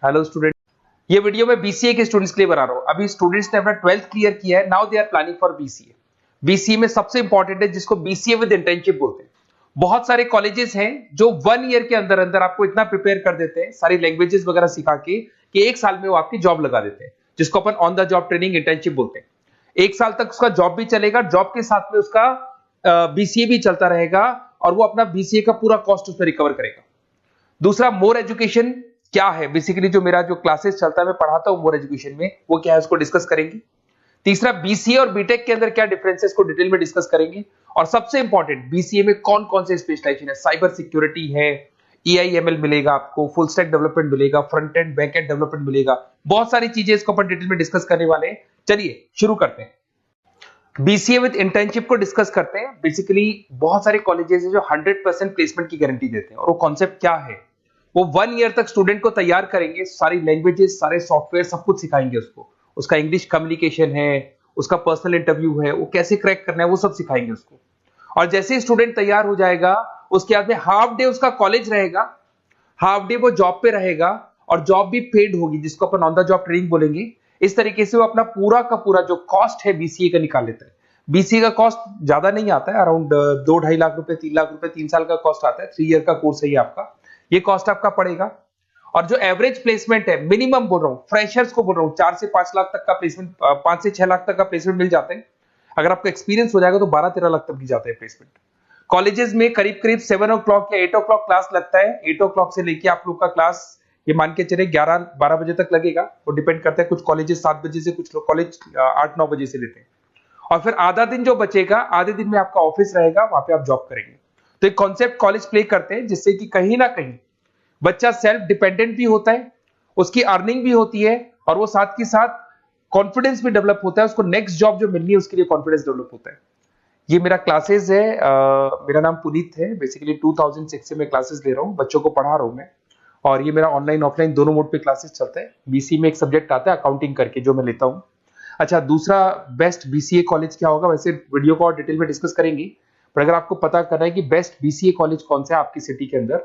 Hello student, ये video मैं BCA के स्टूडेंट्स के लिए बना रहा हूँ। अभी स्टूडेंट्स ने अपना 12th क्लियर किया है, now they are planning for BCA. BCA में सबसे इंपॉर्टेंट है जिसको बीसीए विद इंटर्नशिप बोलते हैं। बहुत सारे कॉलेजेस हैं जो 1 ईयर के अंदर अंदर आपको इतना प्रिपेयर कर देते हैं, सारी लैंग्वेजेस वगैरह सिखा के कि 1 साल में वो आपकी जॉब लगा देते हैं, जिसको अपन on the job training internship बोलते हैं। 1 साल तक उसका जॉब भी चलेगा, जॉब के साथ में उसका बीसीए भी चलता रहेगा और वो अपना बीसीए का पूरा कॉस्ट उसमें रिकवर करेगा। दूसरा, मोर एजुकेशन क्या है, बेसिकली जो मेरा जो क्लासेस चलता है मैं पढ़ाता हूं मोर एजुकेशन में, वो क्या है उसको डिस्कस करेंगे। तीसरा, बीसीए और बीटेक के अंदर क्या डिफरेंसेस को डिटेल में डिस्कस करेंगे। और सबसे इंपॉर्टेंट, बीसीए में कौन कौन से स्पेशलाइजेशन है, साइबर सिक्योरिटी है, ईआईएमएल मिलेगा आपको, फुल स्टैक डेवलपमेंट मिलेगा, front end back and development मिलेगा, बहुत सारी चीजें इसको अपन डिटेल में डिस्कस करने वाले हैं। चलिए शुरू करते हैं। बीसीए विद इंटर्नशिप को डिस्कस करते हैं। बेसिकली बहुत सारे कॉलेजेस हैं जो 100% प्लेसमेंट की गारंटी देते हैं, और वो कॉन्सेप्ट क्या है, वो 1 ईयर तक स्टूडेंट को तैयार करेंगे, सारी लैंग्वेजेस, सारे सॉफ्टवेयर सब कुछ सिखाएंगे उसको, उसका इंग्लिश कम्युनिकेशन है, उसका पर्सनल इंटरव्यू है, वो कैसे क्रैक करना है वो सब सिखाएंगे उसको। और जैसे ही स्टूडेंट तैयार हो जाएगा उसके बाद में हाफ डे उसका कॉलेज रहेगा, हाफ डे वो जॉब पे रहेगा, और जॉब भी पेड होगी जिसको अपन ऑन द जॉब ट्रेनिंग बोलेंगे। इस तरीके से वो अपना पूरा का पूरा जो कॉस्ट है बीसीए का निकाल लेता है। बीसीए का कॉस्ट ज्यादा नहीं आता है, अराउंड 2-2.5 लाख रुपए, 3 लाख रुपए 3 साल का कॉस्ट आता है। 3 ईयर का कोर्स है ये आपका, ये कॉस्ट आपका पड़ेगा। और जो एवरेज प्लेसमेंट है, मिनिमम बोल रहा हूँ, फ्रेशर्स को बोल रहा हूँ, 4 से 5 लाख तक का प्लेसमेंट, 5 से 6 लाख तक का प्लेसमेंट मिल जाते हैं। अगर आपका एक्सपीरियंस हो जाएगा तो 12-13 लाख तक भी जाता है प्लेसमेंट। कॉलेजेस में करीब करीब 7 o'clock या 8 o'clock क्लास लगता है। 8 o'clock से लेके आप लोग का क्लास ये मान के चले 11-12 बजे तक लगेगा, वो डिपेंड करता है। कुछ कॉलेजेस 7 बजे से, कुछ लोग कॉलेज 8-9 बजे से लेते हैं। और फिर आधा दिन जो बचेगा, आधे दिन में आपका ऑफिस रहेगा, वहां पे आप जॉब करेंगे। तो एक कॉन्सेप्ट कॉलेज प्ले करते हैं जिससे कि कहीं ना कहीं बच्चा सेल्फ डिपेंडेंट भी होता है, उसकी अर्निंग भी होती है, और वो साथ के साथ कॉन्फिडेंस भी डेवलप होता है। उसको नेक्स्ट जॉब जो मिलनी है उसके लिए कॉन्फिडेंस डेवलप होता है। ये मेरा क्लासेस है, मेरा नाम पुनीत है। बेसिकली 2006 से मैं क्लासेस ले रहा हूँ, बच्चों को पढ़ा रहा हूँ मैं। और ये मेरा ऑनलाइन ऑफलाइन दोनों मोड पे क्लासेस चलता है। बीसीए में एक सब्जेक्ट आता है अकाउंटिंग करके, जो मैं लेता हूँ। अच्छा, दूसरा, बेस्ट बीसीए कॉलेज क्या होगा, वैसे वीडियो को और डिटेल में डिस्कस करेंगे, पर अगर आपको पता करना है कि बेस्ट बीसीए कॉलेज कौन सा है आपकी सिटी के अंदर,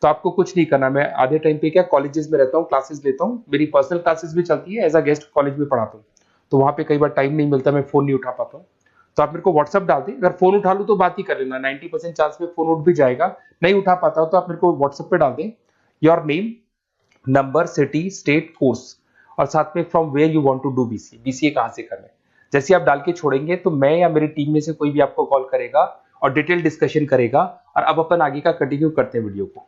तो आपको कुछ नहीं करना। मैं आधे टाइम पे क्या कॉलेजेस में रहता हूँ, क्लासेस लेता हूँ, मेरी पर्सनल क्लासेस भी चलती है, एज अ गेस्ट कॉलेज में पढ़ाता हूँ। तो वहां पे कई बार टाइम नहीं मिलता, मैं फोन नहीं उठा पाता हूँ, तो आप मेरे को व्हाट्सअप डाल दें। अगर फोन उठा लूँ तो बात ही कर लेना, 90% चांस में फोन उठ भी जाएगा। नहीं उठा पाता हो तो आप मेरे को व्हाट्सएप पे डाल दें, your name, number, city, state, course, और साथ में from where you want to do BCA, BCA कहां से करना है। जैसे आप डाल के छोड़ेंगे तो मैं या मेरी टीम में से कोई भी आपको कॉल करेगा और डिटेल डिस्कशन करेगा। और अब अपन आगे का कंटिन्यू करते हैं वीडियो को।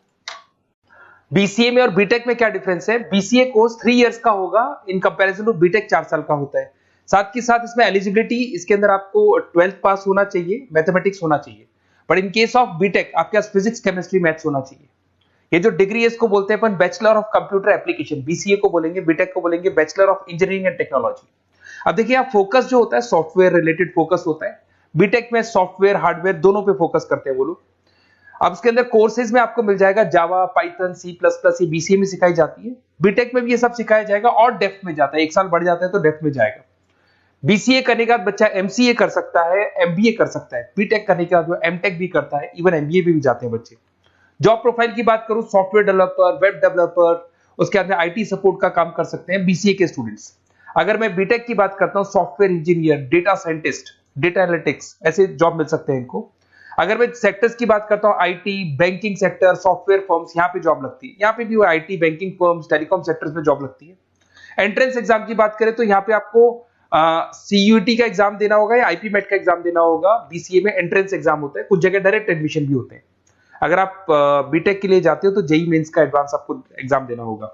बीसीए में और बीटेक में क्या डिफरेंस है। बीसीए कोर्स 3 इयर्स का होगा, इन कंपैरिजन टू बीटेक 4 साल का होता है। साथ के साथ इसमें एलिजिबिलिटी, इसके अंदर आपको 12th पास होना चाहिए, मैथमेटिक्स होना चाहिए। But in case of BTech आपके पास फिजिक्स, केमिस्ट्री, मैथ्स होना चाहिए। ये जो डिग्री है इसको बोलते हैं अपन bachelor of computer application. BCA को बोलेंगे, बीटेक को बोलेंगे bachelor of engineering and technology. अब देखिए, आप फोकस जो होता है सॉफ्टवेयर रिलेटेड फोकस होता है। बीटेक में सॉफ्टवेयर हार्डवेयर दोनों पे फोकस करते हैं वो लोग। अब इसके अंदर कोर्सेज में आपको मिल जाएगा जावा, पाइथन, C++, ये बीसीए में सिखाई जाती है। बीटेक में भी ये सब सिखाया जाएगा और डेप्थ में जाता है, 1 साल बढ़ जाता है तो डेप्थ में जाएगा। बीसीए करने के बाद बच्चा एमसीए कर सकता है, एमबीए कर सकता है। बीटेक करने के बाद वो एमटेक भी करता है, इवन एमबीए भी जाते हैं बच्चे। जॉब प्रोफाइल की बात करूं, सॉफ्टवेयर डेवलपर, वेब डेवलपर, उसके बाद में आईटी सपोर्ट का काम कर सकते हैं बीसीए के स्टूडेंट्स। अगर मैं बीटेक की बात करता हूं, software engineer, data scientist, data analytics, ऐसे जॉब मिल सकते हैं इनको। अगर मैं सेक्टर्स की बात करता हूं, IT, banking sector, software firms, यहाँ पे जॉब लगती है। यहाँ पे भी IT, banking firms, telecom sectors में जॉब लगती है। एंट्रेंस एग्जाम की बात करें तो यहाँ पे आपको सीयूईटी का एग्जाम देना होगा या आईपी मेट का एग्जाम देना होगा। बीसीए में एंट्रेंस एग्जाम होता है, कुछ जगह डायरेक्ट एडमिशन भी होते हैं। अगर आप बीटेक के लिए जाते हो तो जेई मेंस का एडवांस आपको एग्जाम देना होगा।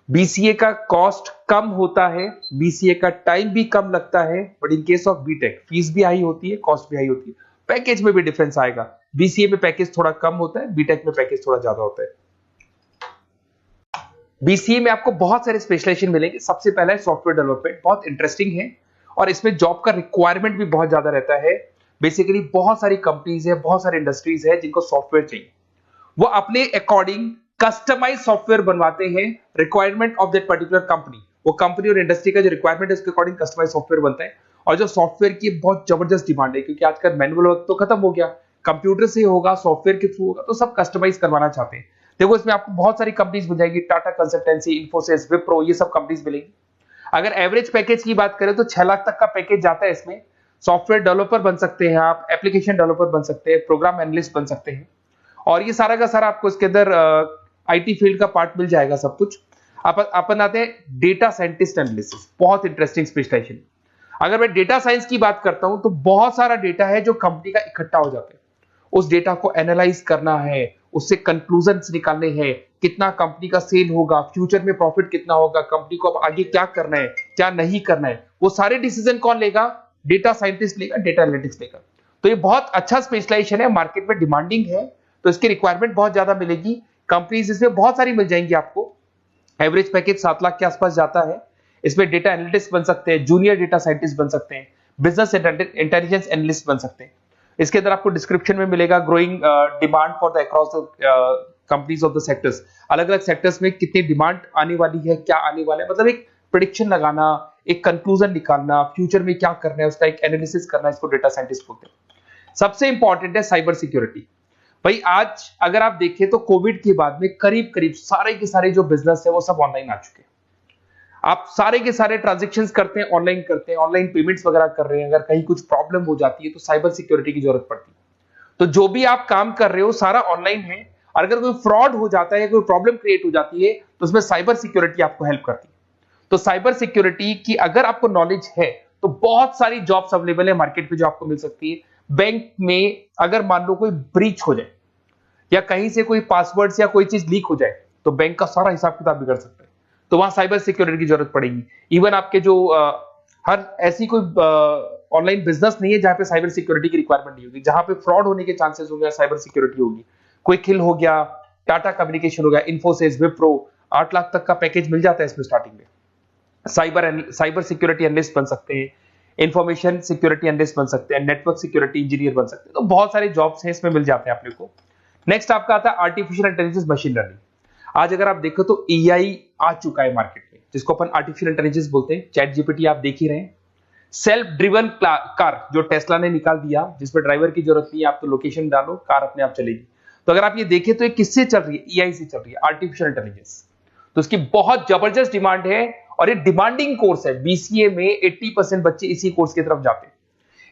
बीसीए का कॉस्ट कम होता है, बीसीए का टाइम भी कम लगता है, but in case of BTech fees भी हाई होती है, कॉस्ट भी हाई होती है, पैकेज में भी डिफरेंस आएगा। बीसीए में पैकेज थोड़ा कम होता है, बीटेक में पैकेज थोड़ा ज्यादा होता है। बीसीए में आपको बहुत सारे स्पेशलाइजेशन मिलेंगे। सबसे पहला है सॉफ्टवेयर डेवलपमेंट, बहुत इंटरेस्टिंग है और इसमें जॉब का रिक्वायरमेंट भी बहुत ज्यादा रहता है। बेसिकली बहुत सारी कंपनीज है, बहुत सारी इंडस्ट्रीज है जिनको सॉफ्टवेयर चाहिए, वो अपने अकॉर्डिंग कस्टमाइज सॉफ्टवेयर बनवाते हैं, requirement of that particular company. वो कंपनी और इंडस्ट्री का जो रिक्वायरमेंट है उसके अकॉर्डिंग कस्टमाइज सॉफ्टवेयर बनता है। और जो सॉफ्टवेयर की बहुत जबरदस्त डिमांड है, क्योंकि आजकल मैनुअल वर्क तो खत्म हो गया, कंप्यूटर से होगा, सॉफ्टवेयर के थ्रू होगा, तो सब कस्टमाइज करवाना चाहते हैं। देखो इसमें आपको बहुत सारी कंपनीज मिल जाएगी, टाटा कंसल्टेंसी, इन्फोसिस, विप्रो, ये सब कंपनीज मिलेंगी। अगर एवरेज पैकेज की बात करें तो 6 लाख तक का पैकेज जाता है इसमें। सॉफ्टवेयर डेवलपर बन सकते हैं आप, एप्लीकेशन डेवलपर बन सकते हैं, प्रोग्राम एनालिस्ट बन सकते हैं, और ये सारा का सारा आपको इसके अंदर आईटी फील्ड का पार्ट मिल जाएगा सब कुछ। अपन आते हैं डेटा साइंटिस्ट एनालिसिस, बहुत इंटरेस्टिंग स्पेशलाइजेशन। अगर मैं डेटा साइंस की बात करता हूं तो बहुत सारा डेटा है जो कंपनी का इकट्ठा हो जाता है, उस डेटा को एनालाइज करना है, उससे कंक्लूजन्स निकालने हैं, कितना कंपनी का सेल होगा, फ्यूचर में प्रॉफिट कितना होगा, कंपनी को अब आगे क्या करना है, क्या नहीं करना है, वो सारे डिसीजन कौन लेगा? डेटा साइंटिस्ट लेगा, डेटा एनालिटिक्स लेगा। तो ये बहुत अच्छा स्पेशलाइजेशन है, मार्केट में डिमांडिंग है, तो इसकी रिक्वायरमेंट बहुत ज्यादा मिलेगी। कंपनीज इसमें बहुत सारी मिल जाएंगी आपको। एवरेज पैकेज 7 लाख के आसपास जाता है। इसमें डेटा एनालिटिक्स बन सकते हैं, जूनियर डेटा साइंटिस्ट बन सकते हैं, बिजनेस इंटेलिजेंस एनालिस्ट बन सकते हैं। इसके अंदर आपको डिस्क्रिप्शन में मिलेगा growing demand for the across the companies of the sectors. अलग अलग सेक्टर्स में कितनी डिमांड आने वाली है, क्या आने वाला है, मतलब एक प्रेडिक्शन लगाना, एक कंक्लूजन निकालना, फ्यूचर में क्या करना है उसका एक एनालिसिस करना, इसको डेटा साइंटिस्ट बोलते हैं। सबसे इंपॉर्टेंट है साइबर सिक्योरिटी। भाई आज अगर आप देखें तो कोविड के बाद में करीब करीब सारे के सारे जो बिजनेस है वो सब ऑनलाइन आ चुके हैं। आप सारे के सारे ट्रांजैक्शंस करते हैं, ऑनलाइन करते हैं, ऑनलाइन पेमेंट्स वगैरह कर रहे हैं। अगर कहीं कुछ प्रॉब्लम हो जाती है तो साइबर सिक्योरिटी की जरूरत पड़ती है। तो जो भी आप काम कर रहे हो सारा ऑनलाइन है, और अगर कोई फ्रॉड हो जाता है, कोई प्रॉब्लम क्रिएट हो जाती है, तो उसमें साइबर सिक्योरिटी आपको हेल्प करती है। तो साइबर सिक्योरिटी की अगर आपको नॉलेज है तो बहुत सारी जॉब्स अवेलेबल है मार्केट में जो आपको मिल सकती है। बैंक में अगर मान लो कोई ब्रीच हो जाए या कहीं से कोई पासवर्ड्स या कोई चीज लीक हो जाए तो बैंक का सारा हिसाब किताब बिगड़ सकता है, तो वहां साइबर सिक्योरिटी की जरूरत पड़ेगी। इवन आपके जो हर ऐसी कोई ऑनलाइन बिजनेस नहीं है जहां पे साइबर सिक्योरिटी की रिक्वायरमेंट नहीं होगी, जहां पे फ्रॉड होने के चांसेस होंगे, साइबर सिक्योरिटी होगी। क्विक हिल हो गया, टाटा कम्युनिकेशन हो गया, इन्फोसिस, विप्रो, 8 लाख तक का पैकेज मिल जाता है इसमें स्टार्टिंग में। साइबर सिक्योरिटी एनालिस्ट बन सकते हैं, इंफॉर्मेशन सिक्योरिटी एनालिस्ट बन सकते हैं, नेटवर्क सिक्योरिटी इंजीनियर बन सकते हैं। तो बहुत सारे जॉब्स हैं इसमें मिल जाते हैं अपने को। नेक्स्ट आपका आता है आर्टिफिशियल इंटेलिजेंस, मशीन लर्निंग। आज अगर आप देखो तो एआई आ चुका है मार्केट में, जिसको अपन आर्टिफिशियल इंटेलिजेंस बोलते हैं। चैट जीपीटी आप देख ही रहे हैं। सेल्फ ड्रिवन कार जो टेस्ला ने निकाल दिया, जिसमें ड्राइवर की जरूरत नहीं है, आप तो लोकेशन डालो, कार अपने आप चलेगी। तो अगर आप ये देखें तो ये किससे चल रही है? एआई से चल रही है, आर्टिफिशियल इंटेलिजेंस। तो इसकी बहुत जबरदस्त डिमांड है, और ये डिमांडिंग कोर्स है। बीसीए में 80% बच्चे इसी कोर्स की तरफ जाते हैं।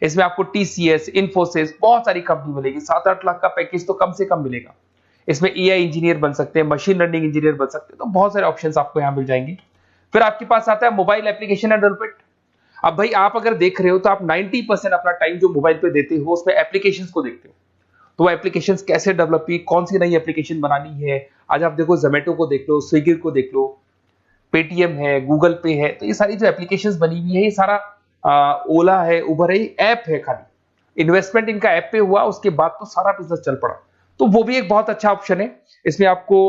इसमें आपको टीसीएस, इन्फोसिस, बहुत सारी कंपनी मिलेगी। 7-8 लाख का पैकेज तो कम से कम मिलेगा। इसमें एआई इंजीनियर बन सकते हैं, मशीन लर्निंग इंजीनियर बन सकते हैं, तो बहुत सारे ऑप्शंस आपको यहां मिल जाएंगे। फिर आपके पास आता है मोबाइल एप्लीकेशन डेवलपमेंट। अब भाई आप अगर देख रहे हो तो आप 90% अपना टाइम जो मोबाइल पे देते हो उसमें एप्लीकेशंस को देखते हो। तो वो एप्लीकेशंस कैसे डेवलप हुई, कौन सी नई एप्लीकेशन बनानी है। आज आप देखो जोमेटो को देख लो, स्विगी को देख लो, पेटीएम है, गूगल पे है, तो ये सारी जो एप्लीकेशंस बनी हुई है, ये सारा ओला है, उबर है, ऐप है। खाली इन्वेस्टमेंट इनका ऐप पे हुआ, उसके बाद तो सारा बिजनेस चल पड़ा। तो वो भी एक बहुत अच्छा ऑप्शन है। इसमें आपको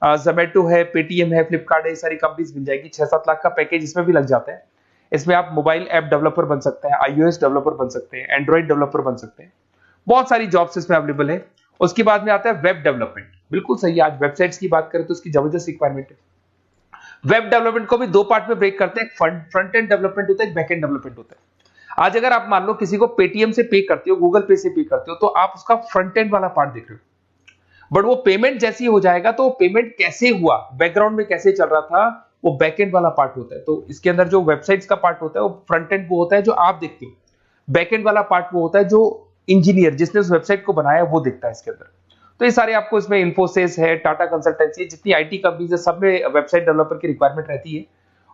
जोमेटो है, पेटीएम है, फ्लिपकार्ट है, ये सारी कंपनीज मिल जाएगी। 6-7 लाख का पैकेज इसमें भी लग जाता है। इसमें आप मोबाइल ऐप डेवलपर बन सकते हैं, आईओएस डेवलपर बन सकते हैं, एंड्रॉइड डेवलपर बन सकते हैं। बहुत सारी जॉब्स इसमें अवेलेबल है। उसके बाद में आता है वेब डेवलपमेंट। बिल्कुल सही है, आज वेबसाइट्स की बात करें तो उसकी जबरदस्त रिक्वायरमेंट है। वेब डेवलपमेंट को भी 2 पार्ट में ब्रेक करते हैं, फ्रंट एंड डेवलपमेंट होता है, बैक एंड डेवलपमेंट होता है। आज अगर आप मान लो किसी को पेटीएम से पे करते हो, गूगल पे से पे करते हो, तो आप उसका फ्रंट एंड वाला पार्ट देख रहे हो। बट वो पेमेंट जैसी हो जाएगा तो पेमेंट कैसे हुआ, बैकग्राउंड में कैसे चल रहा था, वो बैक एंड वाला पार्ट होता है। तो इसके अंदर जो वेबसाइट्स का पार्ट होता है वो फ्रंट एंड वो होता है जो आप देखते हो, बैक एंड वाला पार्ट वो होता है जो इंजीनियर जिसने उस वेबसाइट को बनाया वो देखता है इसके अंदर। तो ये सारे आपको इसमें इन्फोसिस है, टाटा कंसल्टेंसी, जितनी आईटी कंपनीज है, सब में वेबसाइट डेवलपर की रिक्वायरमेंट रहती है।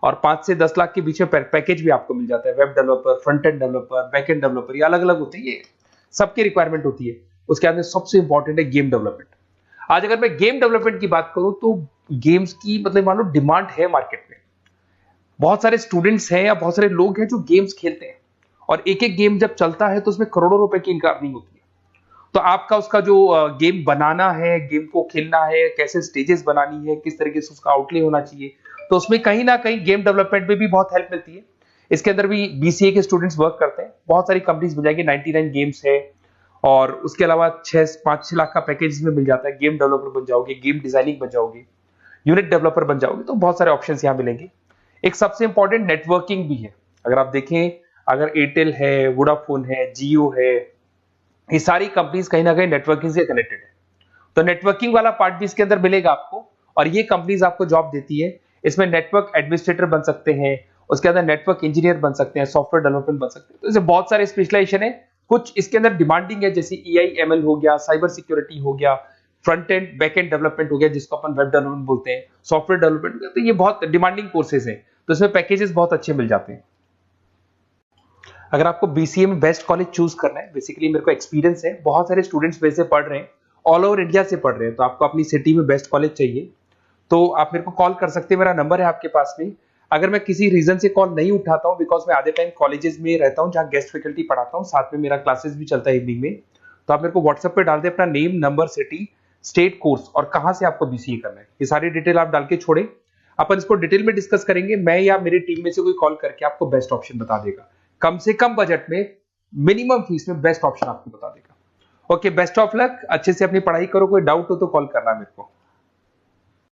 और 5 से 10 लाख के बीच में पैकेज भी आपको मिल जाता है। Web developer, front end developer, back end developer, ये अलग अलग होते हैं, ये सबकी रिक्वायरमेंट होती है। उसके अंदर सबसे इंपॉर्टेंट है गेम डेवलपमेंट। आज अगर मैं गेम डेवलपमेंट की बात करूं तो गेम्स की मतलब मान लो डिमांड है मार्केट में। बहुत सारे स्टूडेंट्स हैं या बहुत सारे लोग हैं जो गेम्स खेलते हैं, और एक एक गेम जब चलता है तो उसमें करोड़ों रुपए की इनकम अर्निंग होती है। तो आपका उसका जो गेम बनाना है, गेम को खेलना है, कैसे स्टेजेस बनानी है, किस तरीके से उसका आउटले होना चाहिए, तो उसमें कहीं ना कहीं गेम डेवलपमेंट में भी बहुत हेल्प मिलती है। इसके अंदर भी बीसीए के स्टूडेंट्स वर्क करते हैं। बहुत सारी कंपनीज मिल जाएंगी, 99 गेम्स है, और उसके अलावा 5-6 लाख का पैकेज में मिल जाता है। गेम डेवलपर बन जाओगे, गेम डिजाइनिंग बन जाओगे, यूनिट डेवलपर बन जाओगे, तो बहुत सारे ऑप्शंस यहाँ मिलेंगे। एक सबसे इंपॉर्टेंट नेटवर्किंग भी है। अगर आप देखें, अगर एयरटेल है, वोडाफोन है, जियो है, ये सारी कंपनीज कहीं ना कहीं नेटवर्किंग से कनेक्टेड है। तो नेटवर्किंग वाला पार्ट भी इसके अंदर मिलेगा आपको, और ये कंपनीज आपको जॉब देती है। इसमें नेटवर्क एडमिनिस्ट्रेटर बन सकते हैं, उसके अंदर नेटवर्क इंजीनियर बन सकते हैं, सॉफ्टवेयर डेवलपमेंट बन सकते हैं। तो इसे बहुत सारे स्पेशलाइजेशन है। कुछ इसके अंदर डिमांडिंग है, जैसे EI/ML हो गया, साइबर सिक्योरिटी हो गया, front end back and development हो गया जिसको अपन वेब डेवलपमेंट बोलते हैं, सॉफ्टवेयर डेवलपमेंट। तो ये बहुत डिमांडिंग कोर्सेज हैं, तो इसमें पैकेजेस बहुत अच्छे मिल जाते हैं। अगर आपको BCA में बेस्ट कॉलेज चूज करना है, बेसिकली मेरे को एक्सपीरियंस है, बहुत सारे स्टूडेंट्स वैसे पढ़ रहे हैं, ऑल ओवर इंडिया से पढ़ रहे हैं, तो आपको अपनी सिटी में बेस्ट कॉलेज चाहिए तो आप मेरे को कॉल कर सकते हैं, मेरा नंबर है आपके पास में। अगर मैं किसी रीजन से कॉल नहीं उठाता हूं, बिकॉज मैं आधे टाइम कॉलेजेस में रहता हूं जहां गेस्ट फैकल्टी पढ़ाता हूं, साथ में मेरा क्लासेस भी चलता है इवनिंग में, तो आप मेरे को व्हाट्सएप पे डाल दे अपना name, number, city, state, course और कहां से आपको BCA करना है, ये सारी डिटेल आप डाल के छोड़े। अपन इसको डिटेल में डिस्कस करेंगे, मैं या मेरी टीम में से कोई कॉल करके आपको बेस्ट ऑप्शन बता देगा, कम से कम बजट में, मिनिमम फीस में बेस्ट ऑप्शन आपको बता देगा। ओके, बेस्ट ऑफ लक, अच्छे से अपनी पढ़ाई करो, कोई डाउट हो तो कॉल करना मेरे को।